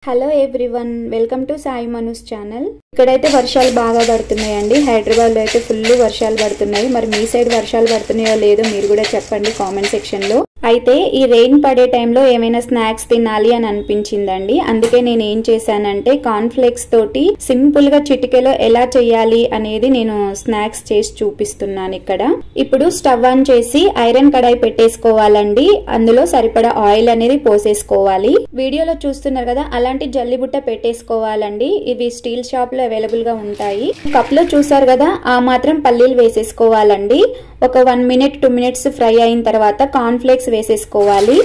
Hello everyone, welcome to Sai మనూస్ channel. ఇక్కడైతే వర్షాలు బాగా పడుతున్నాయండి. హైదరాబాద్ లో అయితే ఫుల్ వర్షాలు పడుతున్నాయి. మరి మీ సైడ్ వర్షాలు పడుతున్నాయో లేదో మీరు కూడా చెప్పండి కామెంట్ సెక్షన్ లో. అయితే ఈ రెయిన్ పడే టైంలో ఏమైనా స్నాక్స్ తినాలి అని అనిపించిందండి. అందుకే నేను ఏం చేశానంటే కార్న్ ఫ్లేక్స్ తోటి సింపుల్ గా చిటికెలో ఎలా చేయాలి అనేది నేను స్నాక్స్ చేసి చూపిస్తున్నాను ఇక్కడ. ఇప్పుడు స్టవ్ ఆన్ చేసి ఐరన్ కడాయి పెట్టేసుకోవాలండి. అందులో సరిపడా ఆయిల్ అనేది పోసేసుకోవాలి. వీడియోలో చూస్తున్నారు కదా, అలాంటి జల్లిబుట్ట పెట్టేసుకోవాలండి. ఇవి స్టీల్ షాప్ లో అవైలబుల్ గా ఉంటాయి. కప్ లో చూసారు కదా, ఆ మాత్రం పల్లీలు వేసేసుకోవాలండి. ఒక 1 minute 2 minutes ఫ్రై అయిన తర్వాత కార్న్ ఫ్లేక్స్ వేసేసుకోవాలి.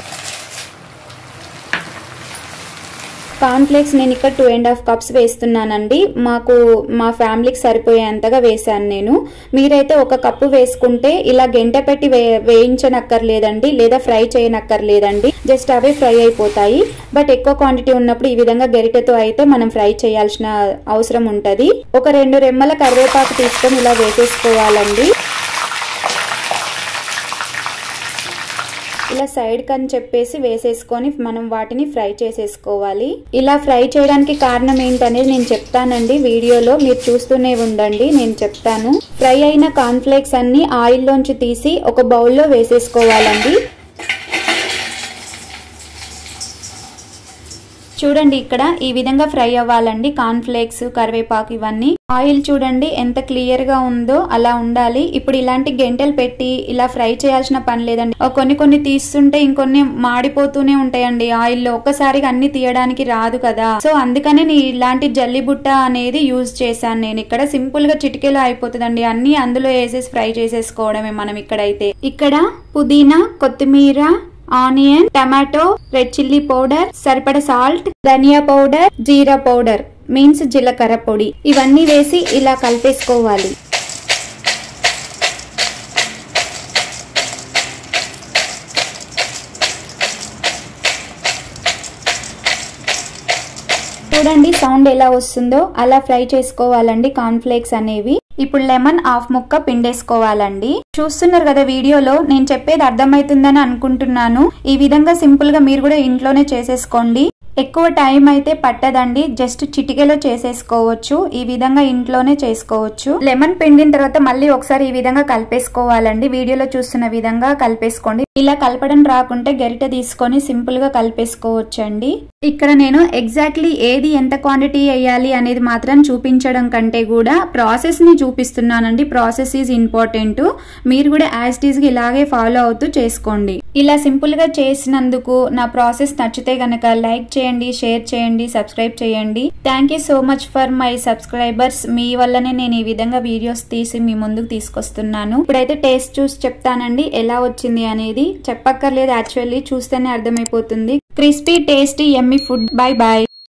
కార్న్ ఫ్లేక్స్ నేను ఇక్కడ 2.5 cups వేస్తున్నానండి. మా ఫ్యామిలీకి సరిపోయేంతగా వేసాను నేను. మీరైతే 1 కప్పు వేసుకుంటే ఇలా గంట పెట్టి వేయించనక్కర్లేదండి, లేదా ఫ్రై చేయనక్కర్లేదండి. జస్ట్ అవే ఫ్రై అయిపోతాయి. బట్ ఎక్కువ క్వాంటిటీ ఉన్నప్పుడు ఈ విధంగా గరిటెతో అయితే మనం ఫ్రై చేయాల్సిన అవసరం ఉంటది. ఒక 2 రెమ్మల కరివేపాకు తీసుకొని ఇలా వేసేసుకోవాలండి. ఇలా సైడ్ కని చెప్పేసి వేసేసుకొని మనం వాటిని ఫ్రై చేసేసుకోవాలి. ఇలా ఫ్రై చేయడానికి కారణం ఏంటనేది నేను చెప్తానండి వీడియోలో, మీరు చూస్తూనే ఉండండి, నేను చెప్తాను. ఫ్రై అయిన కార్న్ ఫ్లేక్స్ అన్ని ఆయిల్ లోంచి తీసి ఒక బౌల్లో వేసేసుకోవాలండి. చూడండి, ఇక్కడ ఈ విధంగా ఫ్రై అవ్వాలండి. కార్న్ ఫ్లేక్స్, కరివేపాకు ఇవన్నీ. ఆయిల్ చూడండి ఎంత క్లియర్ గా ఉందో, అలా ఉండాలి. ఇప్పుడు ఇలాంటి గంటెలు పెట్టి ఇలా ఫ్రై చేయాల్సిన పని లేదండి. కొన్ని తీస్తుంటే ఇంకొన్ని మాడిపోతూనే ఉంటాయండి ఆయిల్లో. ఒక్కసారిగా అన్ని తీయడానికి రాదు కదా. సో అందుకనే నేను ఇలాంటి జల్లిబుట్ట అనేది యూజ్ చేశాను. నేను ఇక్కడ సింపుల్ గా చిటికెలో అయిపోతుందండి. అన్ని అందులో వేసేసి ఫ్రై చేసేసుకోవడమే మనం. ఇక్కడ పుదీనా, కొత్తిమీర, onion, tomato, red chilli powder, సరిపడ సాల్ట్, ధనియా పౌడర్, జీరా పౌడర్ మీన్స్ జీలకర్ర పొడి, ఇవన్నీ వేసి ఇలా కలిపేసుకోవాలి. చూడండి సౌండ్ ఎలా వస్తుందో, అలా ఫ్రై చేసుకోవాలండి కార్న్ ఫ్లేక్స్ అనేవి. ఇప్పుడు లెమన్ 1/2 ముక్క పిండేసుకోవాలండి. చూస్తున్నారు కదా వీడియోలో, నేను చెప్పేది అర్థమవుతుందని అనుకుంటున్నాను. ఈ విధంగా సింపుల్ గా మీరు కూడా ఇంట్లోనే చేసేసుకోండి. ఎక్కువ టైం అయితే పట్టదండి, జస్ట్ చిటికెలో చేసేసుకోవచ్చు. ఈ విధంగా ఇంట్లోనే చేసుకోవచ్చు. లెమన్ పిండిన తర్వాత మళ్ళీ ఒకసారి ఈ విధంగా కలిపేసుకోవాలండి. వీడియోలో చూస్తున్న విధంగా కలిపేసుకోండి. ఇలా కలపడం రాకుంటే గరిటె తీసుకొని సింపుల్ గా కలిపేసుకోవచ్చండి. ఇక్కడ నేను ఎగ్జాక్ట్లీ ఏది ఎంత క్వాంటిటీ వేయాలి అనేది మాత్రం చూపించడం కంటే కూడా ప్రాసెస్ ని చూపిస్తున్నానండి. Process is important. మీరు కూడా యాజ్ ఇట్ ఈజ్ గా ఇలాగే ఫాలో అవుతూ చేసుకోండి. ఇలా సింపుల్ గా చేసినందుకు నా ప్రాసెస్ నచ్చితే గనక లైక్ చేయండి, షేర్ చేయండి, సబ్స్క్రైబ్ చేయండి. Thank you so much for my subscribers. మీ వల్లనే నేను ఈ విధంగా వీడియోస్ తీసి మీ ముందుకు తీసుకొస్తున్నాను. ఇప్పుడైతే టేస్ట్ చూసి చెప్తానండి ఎలా వచ్చింది అనేది. చెప్పక్కర్లేదు, యాక్చువల్లీ చూస్తేనే అర్థమైపోతుంది. Crispy tasty yummy food. Bye bye.